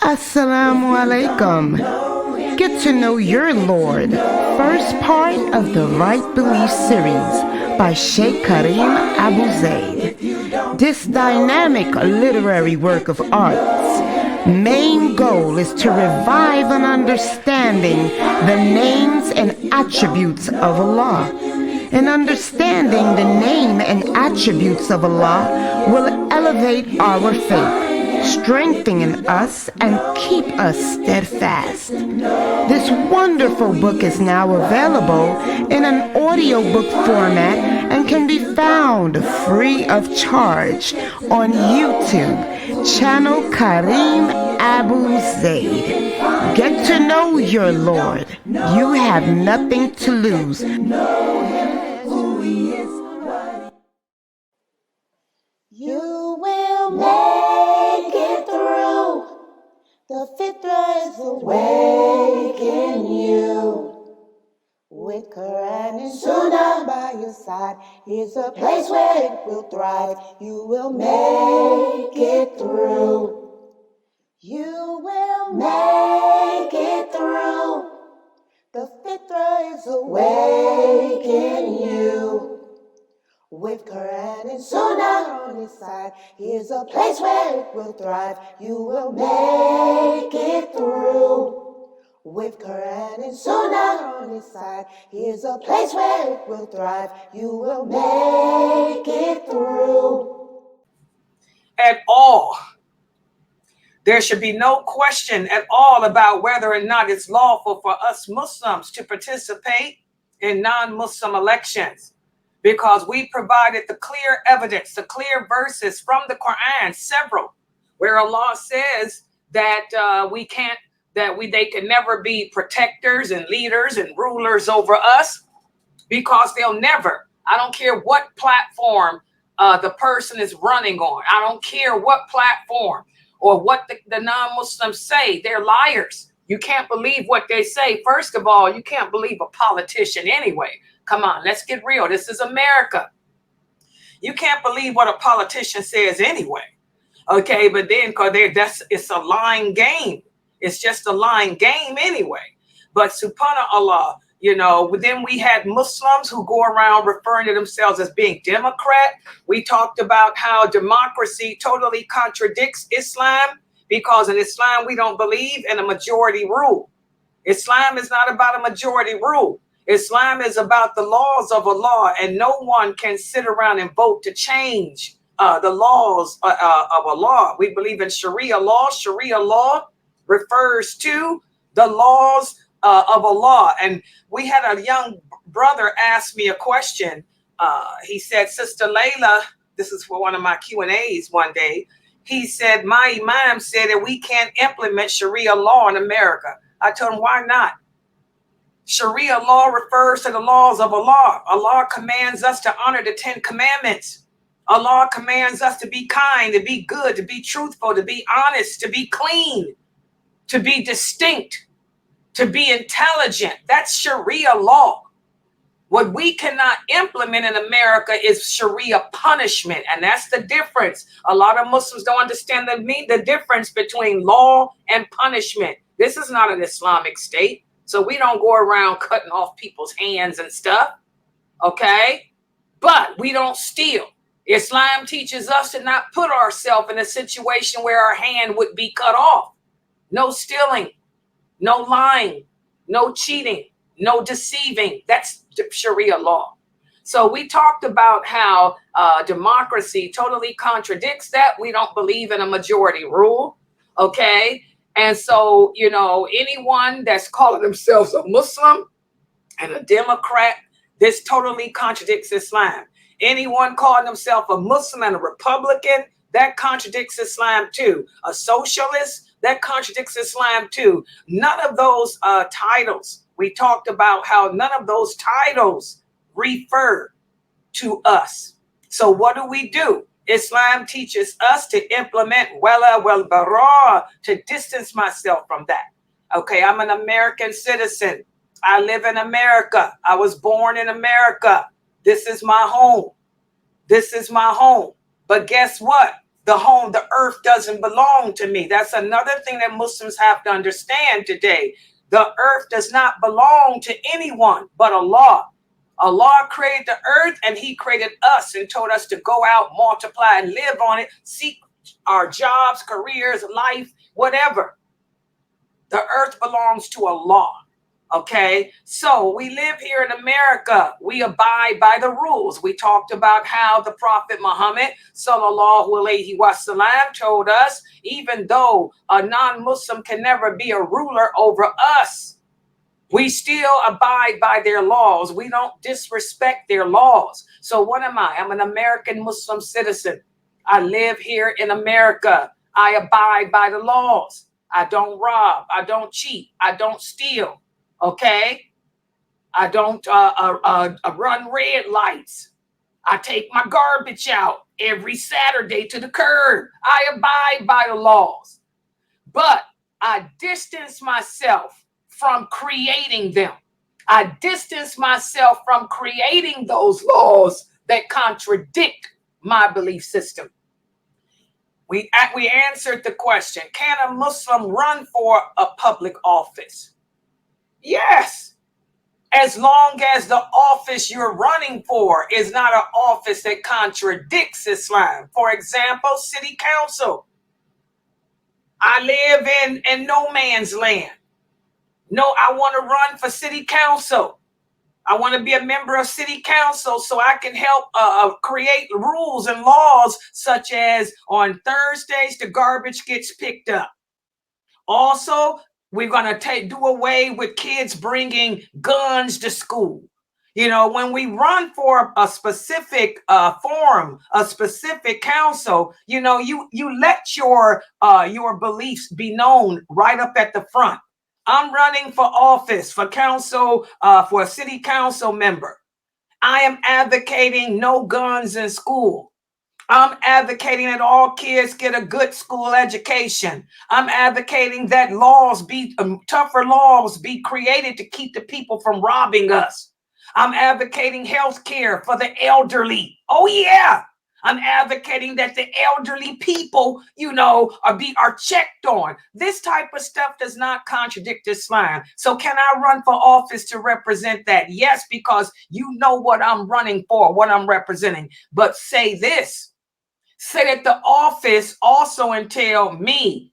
Assalamu alaikum. Get to know your Lord. First part of the Right Belief series by Sheikh Karim Abu Zaid. This dynamic literary work of art's main goal is to revive an understanding the names and attributes of Allah. And understanding the name and attributes of Allah will elevate our faith, strengthen us, and keep us steadfast. This wonderful book is now available in an audiobook format and can be found free of charge on YouTube, channel Karim Abu Zaid. Get to know your Lord. You have nothing to lose. You will make it through. The fitra is awake in you. With Quran and Sunnah by your side, here's a place where it will thrive. You will make it through. You will make it through. The fitra is awake in you. With Quran and Sunnah on his side, here's a place where it will thrive. You will make it through. With Quran and Sunnah on his side, here's a place where it will thrive. You will make it through. At all. There should be no question at all about whether or not it's lawful for us Muslims to participate in non-Muslim elections, because we provided the clear evidence, the clear verses from the Quran, several, where Allah says that they can never be protectors and leaders and rulers over us, because they'll never. I don't care what platform the person is running on. I don't care what platform or what the non-Muslims say. They're liars. You can't believe what they say. First of all, you can't believe a politician anyway. Come on, let's get real. This is America. You can't believe what a politician says anyway. Okay, but then it's a lying game. It's just a lying game anyway. But subhanAllah, then we had Muslims who go around referring to themselves as being Democrat. We talked about how democracy totally contradicts Islam, because in Islam we don't believe in a majority rule. Islam is not about a majority rule. Islam is about the laws of Allah, and no one can sit around and vote to change the laws of Allah. We believe in Sharia law. Sharia law refers to the laws of Allah. And we had a young brother ask me a question. He said, Sister Layla, this is for one of my Q&As one day. He said, my imam said that we can't implement Sharia law in America. I told him, why not? Sharia law refers to the laws of Allah. Allah commands us to honor the 10 commandments. Allah commands us to be kind, to be good, to be truthful, to be honest, to be clean, to be distinct, to be intelligent. That's Sharia law. What we cannot implement in America is Sharia punishment. And that's the difference. A lot of Muslims don't understand the difference between law and punishment. This is not an Islamic state. So we don't go around cutting off people's hands and stuff. Okay? But we don't steal. Islam teaches us to not put ourselves in a situation where our hand would be cut off. No stealing, no lying, no cheating, no deceiving. That's Sharia law. So we talked about how democracy totally contradicts that. We don't believe in a majority rule. Okay? And so, anyone that's calling themselves a Muslim and a Democrat, this totally contradicts Islam. Anyone calling themselves a Muslim and a Republican, that contradicts Islam too. A socialist, that contradicts Islam too. None of those titles, we talked about how none of those titles refer to us. So what do? Islam teaches us to implement Wala Wal Bara, to distance myself from that. Okay, I'm an American citizen. I live in America. I was born in America. This is my home. This is my home. But guess what? the earth doesn't belong to me. That's another thing that Muslims have to understand today. The earth does not belong to anyone but Allah. Allah created the earth and he created us and told us to go out, multiply, and live on it, seek our jobs, careers, life, whatever. The earth belongs to Allah. Okay, so we live here in America. We abide by the rules. We talked about how the Prophet Muhammad sallallahu alaihi wasallam told us, even though a non-Muslim can never be a ruler over us, we still abide by their laws. We don't disrespect their laws. So what am I? I'm an American Muslim citizen. I live here in America. I abide by the laws. I don't rob. I don't cheat. I don't steal. Okay? I don't run red lights. I take my garbage out every Saturday to the curb. I abide by the laws. But I distance myself from creating them. I distance myself from creating those laws that contradict my belief system. We answered the question, can a Muslim run for a public office? Yes, as long as the office you're running for is not an office that contradicts Islam. For example, city council. I live in no man's land. No, I want to run for city council. I want to be a member of city council so I can help create rules and laws, such as on Thursdays, the garbage gets picked up. Also, we're going to do away with kids bringing guns to school. You know, when we run for a specific forum, a specific council, you know, you let your beliefs be known right up at the front. I'm running for office, for council, for a city council member. I am advocating no guns in school. I'm advocating that all kids get a good school education. I'm advocating that laws be tougher laws be created to keep the people from robbing us. I'm advocating health care for the elderly. Oh yeah. I'm advocating that the elderly people, you know, are checked on. This type of stuff does not contradict Islam. So can I run for office to represent that? Yes, because you know what I'm running for, what I'm representing. But say this. Say that the office also entail me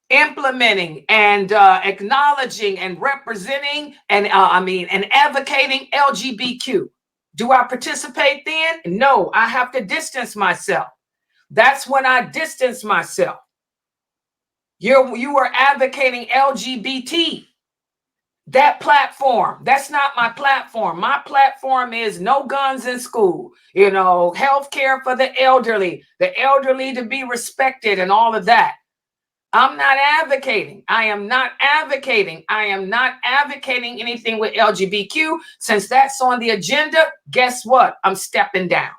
implementing and acknowledging and representing and advocating LGBTQ. Do I participate then? No, I have to distance myself. That's when I distance myself. You are advocating LGBT. That platform, that's not my platform. My platform is no guns in school, you know, health care for the elderly to be respected and all of that. I'm not advocating. I am not advocating. I am not advocating anything with LGBTQ. Since that's on the agenda, guess what? I'm stepping down.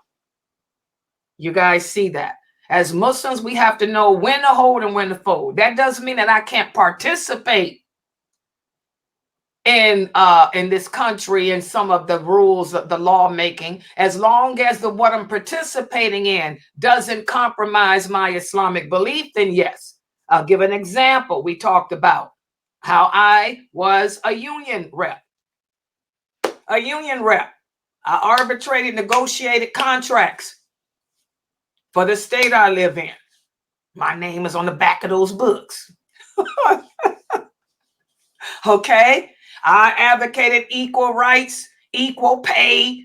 You guys see that? As Muslims, we have to know when to hold and when to fold. That doesn't mean that I can't participate in this country and some of the rules of the lawmaking, as long as what I'm participating in doesn't compromise my Islamic belief, then yes. I'll give an example. We talked about how I was a union rep. A union rep. I arbitrated, negotiated contracts for the state I live in. My name is on the back of those books. Okay? I advocated equal rights, equal pay,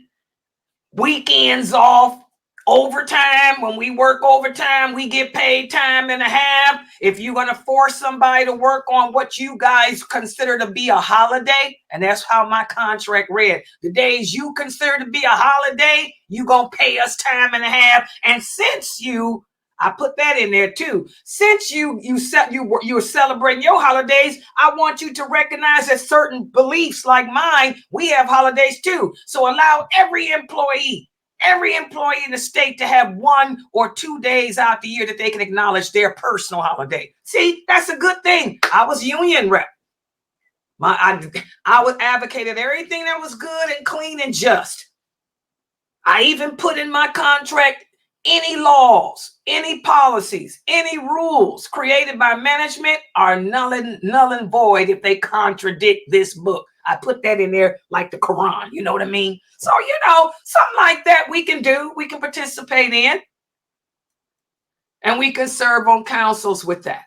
weekends off, overtime. When we work overtime, we get paid time and a half. If you're going to force somebody to work on what you guys consider to be a holiday, and that's how my contract read, the days you consider to be a holiday, you're going to pay us time and a half. And since I put that in there too. Since you're celebrating your holidays, I want you to recognize that certain beliefs like mine, we have holidays too. So allow every employee in the state to have 1 or 2 days out the year that they can acknowledge their personal holiday. See, that's a good thing. I was union rep. I would advocated everything that was good and clean and just. I even put in my contract Any laws, any policies, any rules created by management are null and void if they contradict this book. I put that in there like the Quran, you know what I mean? So, something like that we can do, we can participate in, and we can serve on councils with that.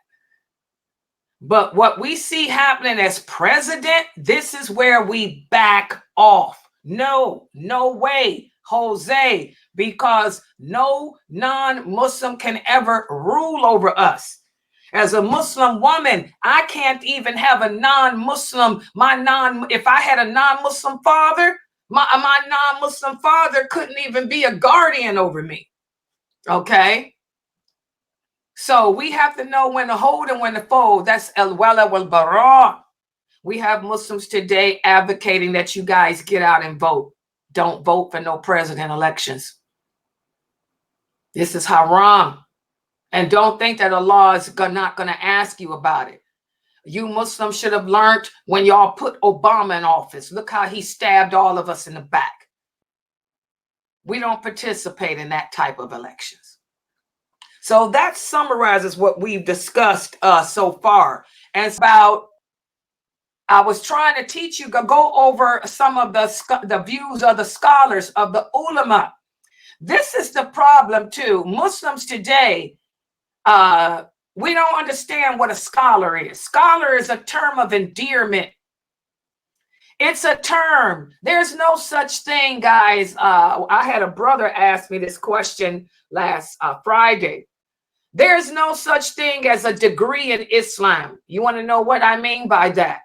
But what we see happening as president, this is where we back off. No way, Jose, because no non-Muslim can ever rule over us. As a Muslim woman, I can't even have a non-Muslim. If I had a non-Muslim father, my non-Muslim father couldn't even be a guardian over me. Okay? So we have to know when to hold and when to fold. That's Wala Wal Bara. We have Muslims today advocating that you guys get out and vote. Don't vote for no president elections. This is haram. And don't think that Allah is not going to ask you about it. You Muslims should have learned when y'all put Obama in office. Look how he stabbed all of us in the back. We don't participate in that type of elections. So that summarizes what we've discussed so far. And it's about, I was trying to teach you, go over some of the views of the scholars, of the ulama. This is the problem too. Muslims today, we don't understand what a scholar is. Scholar is a term of endearment. It's a term. There's no such thing, guys. I had a brother ask me this question last Friday. There's no such thing as a degree in Islam. You want to know what I mean by that?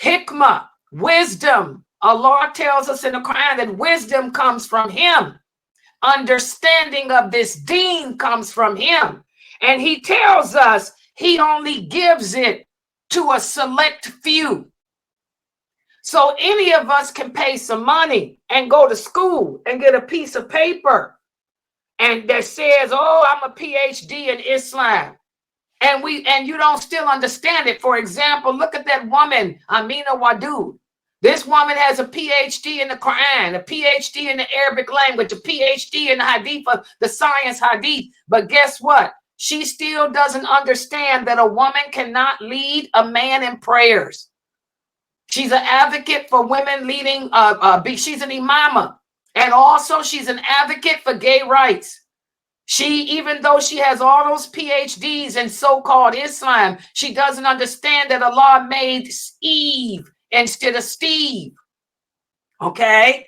Hikmah, wisdom. Allah tells us in the Quran that wisdom comes from him. Understanding of this deen comes from him. And he tells us he only gives it to a select few. So any of us can pay some money and go to school and get a piece of paper and that says, oh, I'm a PhD in Islam. And you don't still understand it. For example, look at that woman, Amina Wadud. This woman has a PhD in the Quran, a PhD in the Arabic language, a PhD in the Hadith, the science Hadith. But guess what? She still doesn't understand that a woman cannot lead a man in prayers. She's an advocate for women leading, she's an imama. And also she's an advocate for gay rights. Even though she has all those PhDs in so-called Islam, she doesn't understand that Allah made Eve instead of Steve. Okay?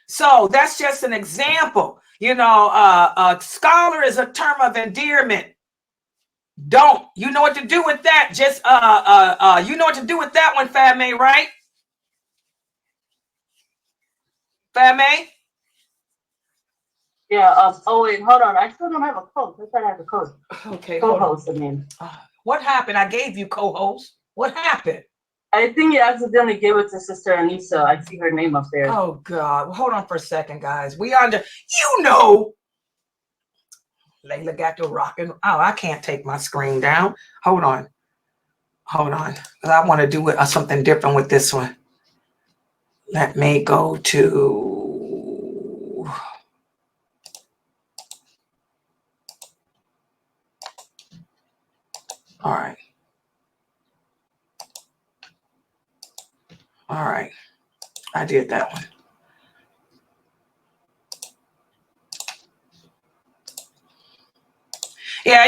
So that's just an example. A scholar is a term of endearment. You know what to do with that. You know what to do with that one, Fatma, right? Fatma? Yeah. Oh wait, hold on. I still don't have a code. I thought I have a code. Okay. Co-host. I mean. What happened? I gave you co-host. What happened? I think you accidentally gave it to Sister Anissa. I see her name up there. Oh God! Well, hold on for a second, guys. Layla got the rocking. Oh, I can't take my screen down. Hold on. I want to do something different with this one. Let me go to. All right. I did that one. Yeah,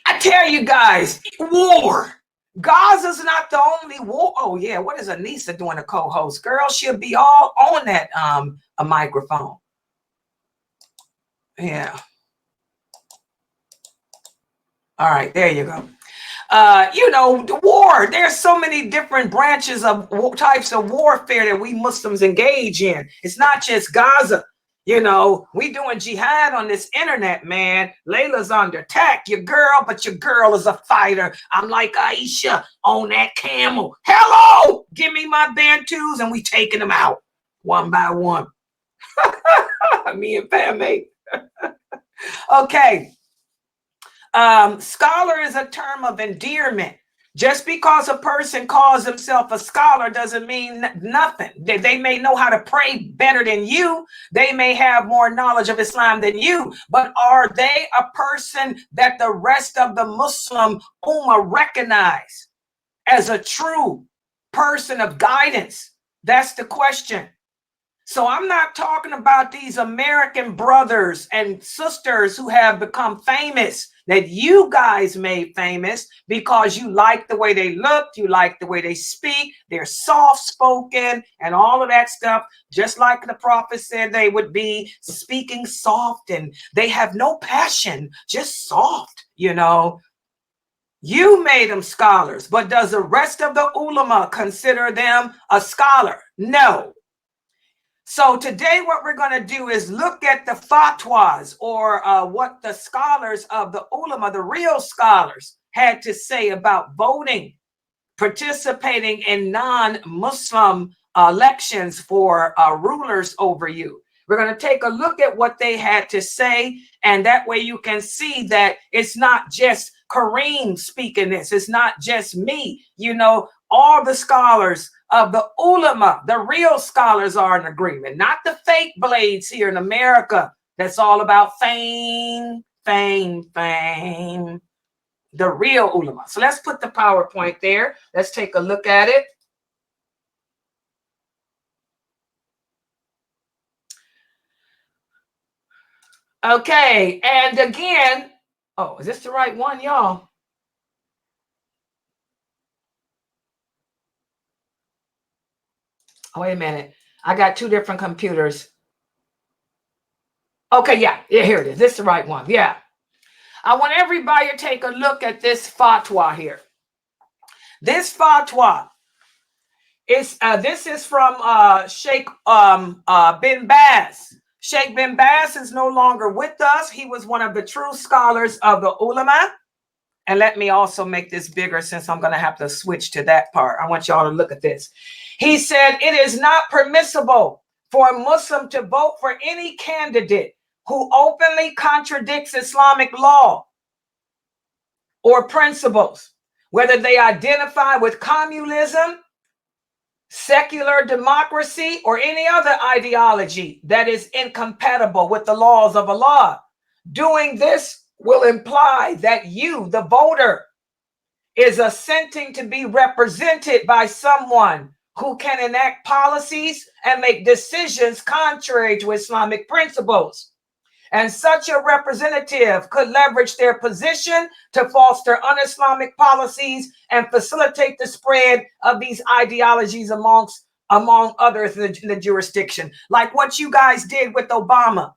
I tell you guys, war. Gaza's not the only war. Oh yeah, what is Anissa doing, a co-host? Girl, she'll be all on that a microphone. Yeah. All right, there you go. The war. There's so many different branches of types of warfare that we Muslims engage in. It's not just Gaza. We doing jihad on this internet, man. Layla's under attack. But your girl is a fighter. I'm like Aisha on that camel. Hello, give me my Bantus, and we taking them out one by one. Me and Pam. Okay. Scholar is a term of endearment. Just because a person calls himself a scholar doesn't mean nothing. They may know how to pray better than you. They may have more knowledge of Islam than you. But are they a person that the rest of the Muslim Ummah recognize as a true person of guidance? That's the question. So I'm not talking about these American brothers and sisters who have become famous, that you guys made famous because you like the way they look, you like the way they speak, they're soft-spoken and all of that stuff, just like the prophet said they would be, speaking soft, and they have no passion, just soft, you know. You made them scholars, but does the rest of the ulama consider them a scholar? No. So today what we're going to do is look at the fatwas, or what the scholars of the ulama, the real scholars, had to say about voting, participating in non-Muslim elections for rulers over you. We're going to take a look at what they had to say, and that way you can see that it's not just Kareem speaking this. It's not just me. You know, all the scholars of the ulama, the real scholars, are in agreement, not the fake blades here in America. That's all about fame, fame, fame. The real ulama. So let's put the PowerPoint there. Let's take a look at it. Okay, and again, oh, is this the right one, y'all? Oh, wait a minute. I got two different computers. Okay, yeah, here it is. This is the right one. Yeah. I want everybody to take a look at this fatwa here. This fatwa is this is from Sheikh bin Baz. Sheikh bin Baz is no longer with us. He was one of the true scholars of the ulama. And let me also make this bigger, since I'm going to have to switch to that part. I want y'all to look at this. He said, it is not permissible for a Muslim to vote for any candidate who openly contradicts Islamic law or principles, whether they identify with communism, secular democracy, or any other ideology that is incompatible with the laws of Allah. Doing this will imply that you, the voter, is assenting to be represented by someone who can enact policies and make decisions contrary to Islamic principles. And such a representative could leverage their position to foster un-Islamic policies and facilitate the spread of these ideologies among others in the jurisdiction, like what you guys did with Obama.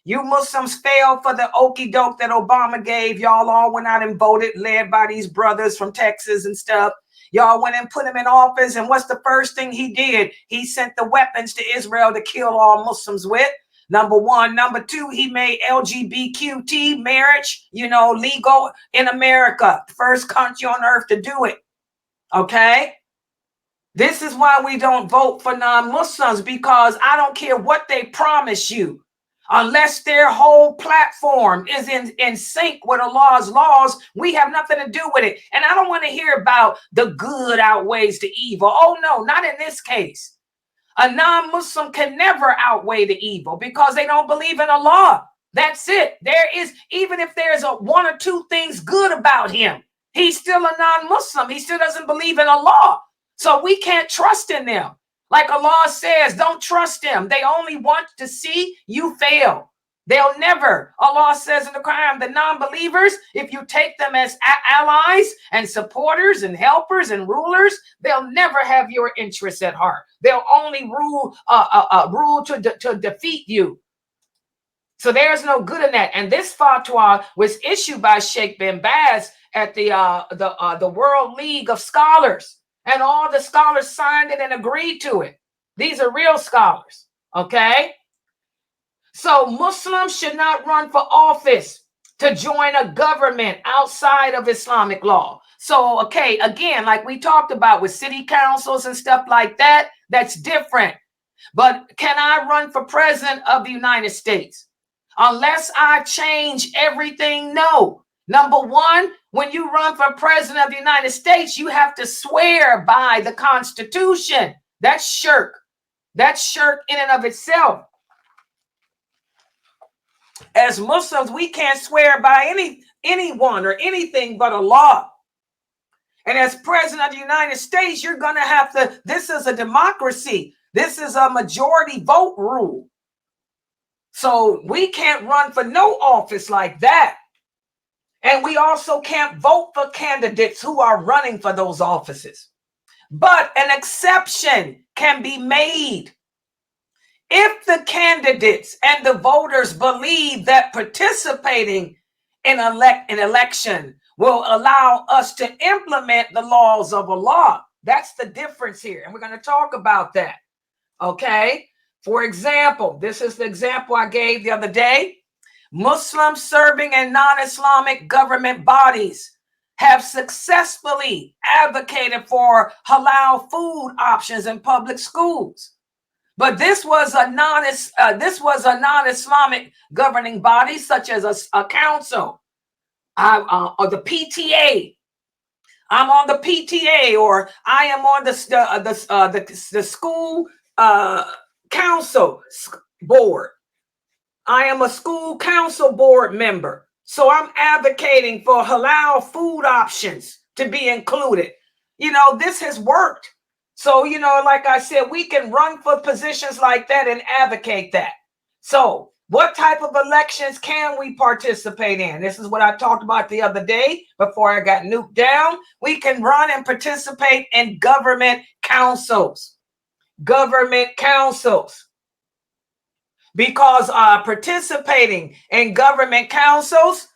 You Muslims fell for the okie doke that Obama gave. Y'all all went out and voted, led by these brothers from Texas and stuff. Y'all went and put him in office. And what's the first thing he did? He sent the weapons to Israel to kill all Muslims with. Number one. Number two, he made LGBTQ marriage, legal in America. First country on earth to do it. Okay? This is why we don't vote for non-Muslims, because I don't care what they promise you. Unless their whole platform is in sync with Allah's laws, we have nothing to do with it. And I don't want to hear about the good outweighs the evil. Oh, no, not in this case. A non-Muslim can never outweigh the evil because they don't believe in Allah. That's it. There is, even if there's one or two things good about him, he's still a non-Muslim. He still doesn't believe in Allah. So we can't trust in them. Like Allah says, don't trust them. They only want to see you fail. They'll never. Allah says in the Quran, the non-believers, if you take them as allies and supporters and helpers and rulers, they'll never have your interests at heart. They'll only rule to defeat you. So there's no good in that. And this fatwa was issued by Sheikh bin Baz at the World League of Scholars. And all the scholars signed it and agreed to it. These are real scholars, okay? So Muslims should not run for office to join a government outside of Islamic law. So, okay, again, like we talked about with city councils and stuff like that, that's different. But can I run for president of the United States? Unless I change everything, no. Number one, When you run for president of the United States, you have to swear by the Constitution. That's shirk. That's shirk in and of itself. As Muslims, we can't swear by anyone or anything but Allah. And as president of the United States, you're going to have to, this is a democracy. This is a majority vote rule. So we can't run for no office like that. And we also can't vote for candidates who are running for those offices. But an exception can be made if the candidates and the voters believe that participating in an election will allow us to implement the laws of Allah. That's the difference here. And we're going to talk about that. Okay. For example, this is the example I gave the other day. Muslims serving in non-Islamic government bodies have successfully advocated for halal food options in public schools. But this was a non-Islamic governing body, such as a council or the PTA. I'm on the PTA, or I am on the school council board. I am a school council board member. So I'm advocating for halal food options to be included. You know, this has worked. So, you know, like I said, we can run for positions like that and advocate that. So what type of elections can we participate in? This is what I talked about the other day before I got nuked down. We can run and participate in government councils. Government councils. Because participating in government councils,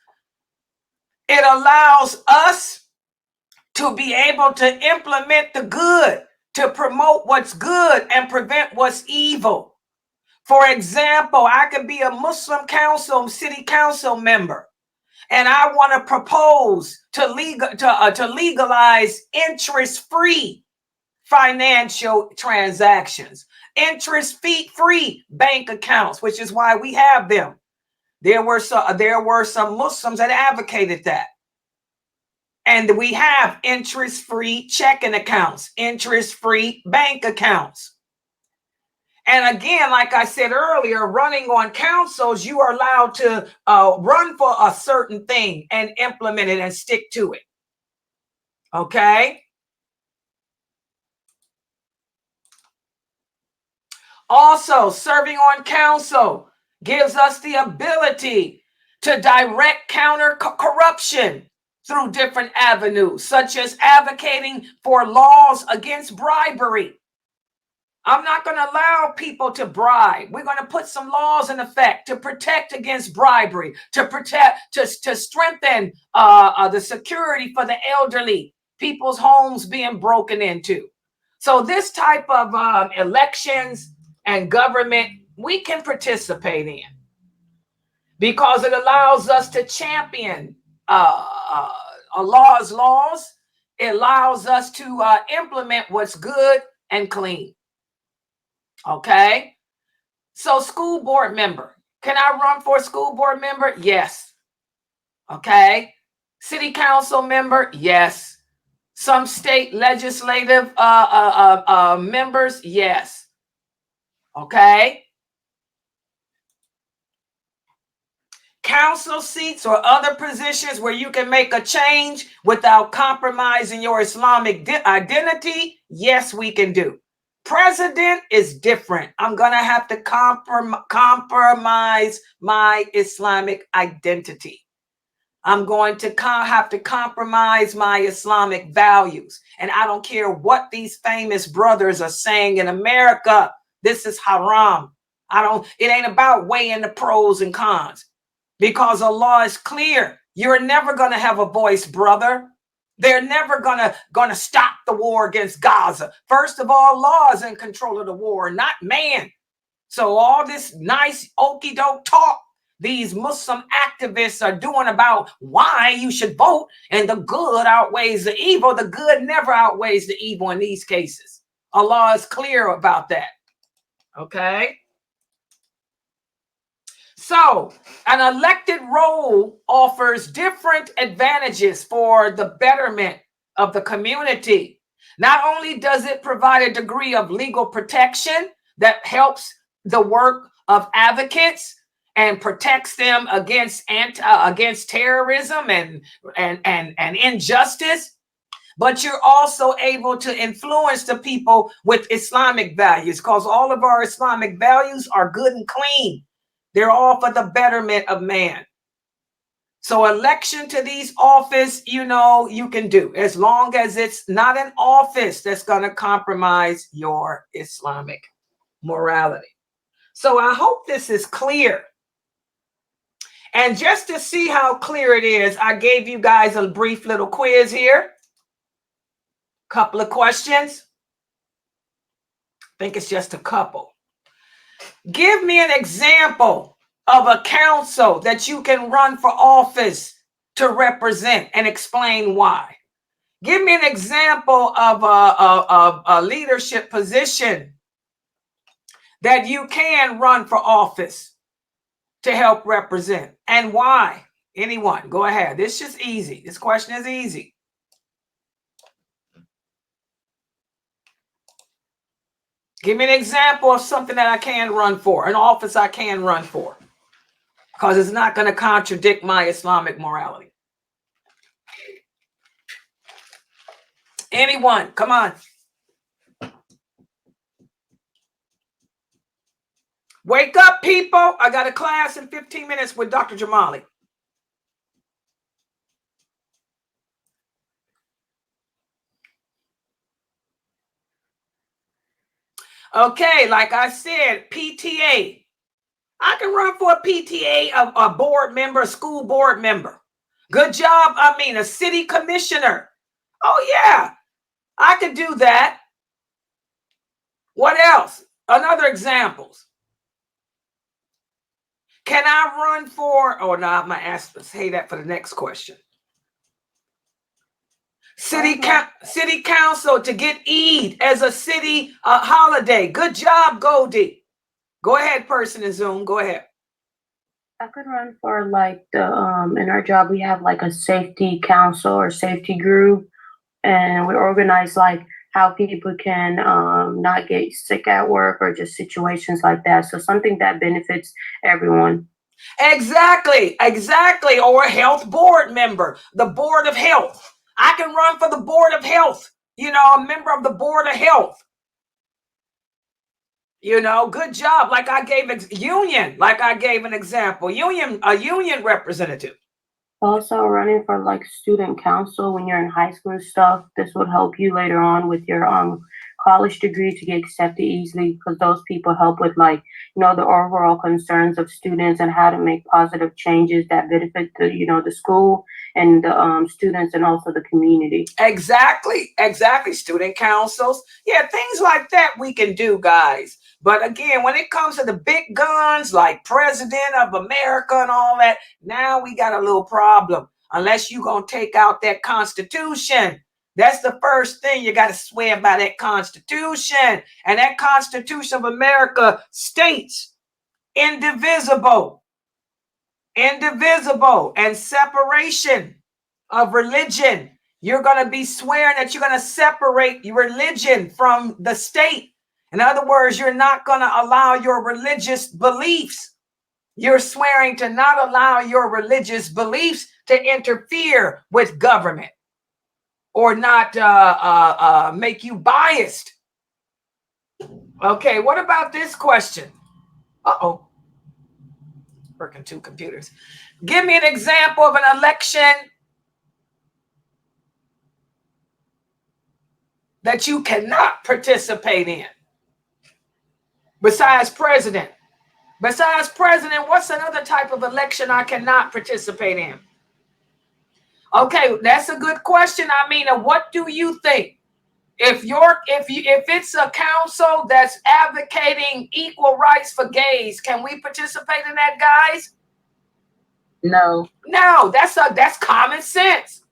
it allows us to be able to implement the good, to promote what's good and prevent what's evil. For example, I could be a Muslim council, city council member, and I want to propose to legalize interest-free financial transactions, interest-free bank accounts, which is why we have them. There were some Muslims that advocated that. And we have interest-free checking accounts, interest-free bank accounts. And again, like I said earlier, running on councils, you are allowed to run for a certain thing and implement it and stick to it. Okay? Also, serving on council gives us the ability to direct counter corruption through different avenues, such as advocating for laws against bribery. I'm not going to allow people to bribe. We're going to put some laws in effect to protect against bribery, to strengthen the security for the elderly, people's homes being broken into. So this type of elections and government, we can participate in because it allows us to champion Allah's laws. It allows us to implement what's good and clean. Okay. So school board member, can I run for a school board member? Yes. Okay. City council member? Yes. Some state legislative members? Yes. Okay. Council seats or other positions where you can make a change without compromising your Islamic identity? Yes, we can do. President is different. I'm going to have to compromise my Islamic identity. I'm going to have to compromise my Islamic values. And I don't care what these famous brothers are saying in America. This is haram. It ain't about weighing the pros and cons, because Allah is clear. You're never going to have a voice, brother. They're never gonna stop the war against Gaza. First of all, Allah is in control of the war, not man. So all this nice okey doke talk these Muslim activists are doing about why you should vote and the good outweighs the evil, the good never outweighs the evil in these cases. Allah is clear about that. Okay. So an elected role offers different advantages for the betterment of the community. Not only does it provide a degree of legal protection that helps the work of advocates and protects them against against terrorism and injustice, but you're also able to influence the people with Islamic values, because all of our Islamic values are good and clean. They're all for the betterment of man. So election to these office, you can do, as long as it's not an office that's going to compromise your Islamic morality. So I hope this is clear. And just to see how clear it is, I gave you guys a brief little quiz here. Couple of questions. I think it's just a couple. Give me an example of a council that you can run for office to represent and explain why. Give me an example of a leadership position that you can run for office to help represent and why. Anyone, go ahead. This is easy. This question is easy. Give me an example of something that I can run for, an office I can run for, because it's not going to contradict my Islamic morality. Anyone, come on. Wake up, people. I got a class in 15 minutes with Dr. Jamali. Okay, like I said, PTA. I can run for a PTA, a board member, a school board member. Good job. A city commissioner. Oh, yeah, I could do that. What else? Another examples. Can I run for, oh, no, I'm going to say that for the next question. City council to get Eid as a city holiday. Good job, Goldie. Go ahead, person in Zoom. Go ahead. I could run for like the in our job we have like a safety council or safety group, and we organize like how people can not get sick at work or just situations like that. So something that benefits everyone. Exactly. Or a health board member, the board of health. I can run for the board of health, a member of the board of health. Good job. Like I gave an example, a union representative. Also running for like student council when you're in high school and stuff. This would help you later on with your college degree to get accepted easily, because those people help with like, the overall concerns of students and how to make positive changes that benefit the school and the students and also the community. Exactly. Student councils. Yeah, things like that we can do, guys. But again, when it comes to the big guns like President of America and all that, now we got a little problem. Unless you're going to take out that Constitution. That's the first thing. You got to swear by that Constitution. And that Constitution of America states indivisible and separation of religion. You're going to be swearing that you're going to separate your religion from the state. In other words, you're not going to allow your religious beliefs. You're swearing to not allow your religious beliefs to interfere with government or not make you biased. Okay, what about this question? Uh-oh. Working two computers. Give me an example of an election that you cannot participate in. Besides president, what's another type of election I cannot participate in? Okay, that's a good question. What do you think? If it's a council that's advocating equal rights for gays, can we participate in that, guys? No, that's common sense.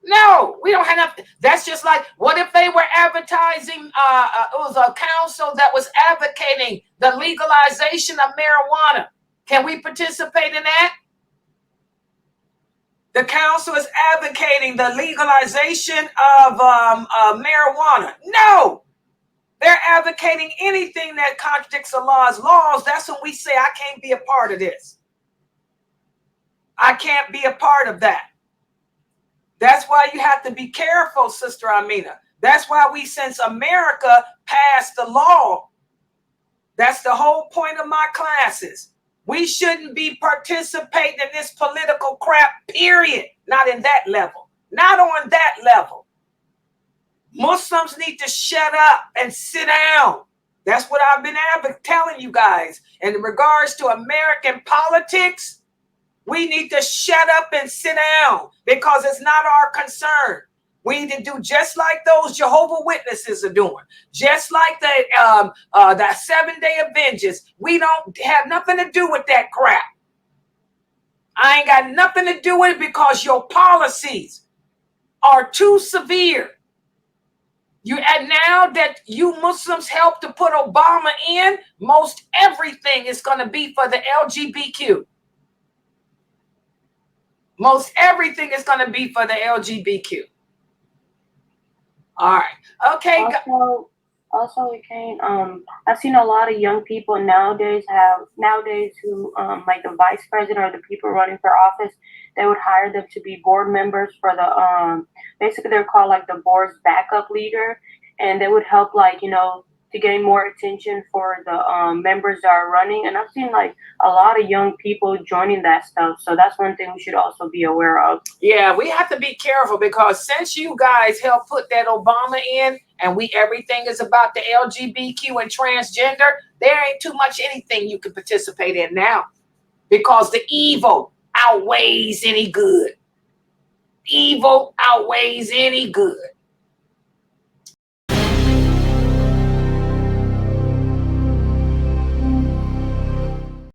No, we don't have enough. That's just like, what if they were advertising, it was a council that was advocating the legalization of marijuana. Can we participate in that? The council is advocating the legalization of marijuana. No, they're advocating anything that contradicts the laws. That's when we say, I can't be a part of this. I can't be a part of that. That's why you have to be careful, Sister Amina. That's why since America passed the law, that's the whole point of my classes. We shouldn't be participating in this political crap, period. Not in that level. Not on that level. Muslims need to shut up and sit down. That's what I've been telling you guys. And in regards to American politics, we need to shut up and sit down because it's not our concern. We need to do just like those Jehovah's Witnesses are doing, just like the 7-Day Adventists. We don't have nothing to do with that crap. I ain't got nothing to do with it because your policies are too severe. And now that you Muslims helped to put Obama in, most everything is going to be for the LGBTQ. Most everything is going to be for the LGBTQ. All right. Okay. Also, we can. I've seen a lot of young people nowadays who like the vice president or the people running for office, they would hire them to be board members for the basically they're called like the board's backup leader, and they would help to gain more attention for the members that are running. And I've seen like a lot of young people joining that stuff. So that's one thing we should also be aware of. Yeah, we have to be careful because since you guys helped put that Obama in and everything is about the LGBTQ and transgender, there ain't too much anything you can participate in now because the evil outweighs any good. Evil outweighs any good.